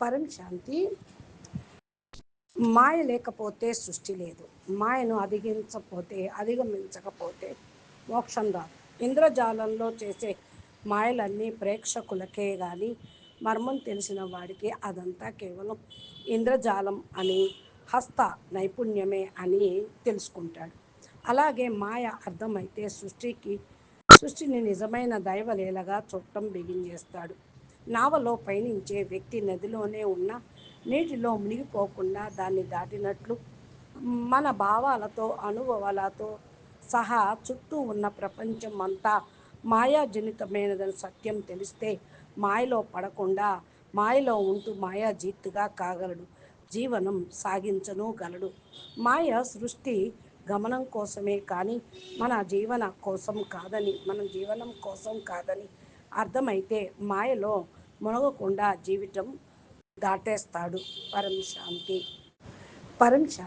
పరం శాంతి. మాయ లేకపోతే సృష్టి లేదు. మాయను అధిగమించకపోతే మోక్షం రాదు. ఇంద్రజాలంలో చేసే మాయలన్నీ ప్రేక్షకులకే గాని మర్మం తెలిసిన వాడికి అదంతా కేవలం ఇంద్రజాలం అని, హస్త నైపుణ్యమే అని తెలుసుకుంటాడు. అలాగే మాయ అర్థమైతే సృష్టిని నిజమైన దైవలీలగా చుట్టం బిగించేస్తాడు. నావలో పయనించే వ్యక్తి నదిలోనే ఉన్న నీటిలో మునిగిపోకుండా దాన్ని దాటినట్లు మన భావాలతో అనుభవాలతో సహా చుట్టూ ఉన్న ప్రపంచం అంతా మాయాజనితమైనదని సత్యం తెలిస్తే మాయలో పడకుండా మాయలో ఉంటూ మాయాజీత్తుగా కాగలడు, జీవనం సాగించను గలడు. మాయ సృష్టి గమనం కోసమే కానీ మన జీవనం కోసం కాదని అర్థమైతే మాయలో మునగకుండా జీవితం దాటేస్తాడు. పరం శాంతి. పరం శాంతి.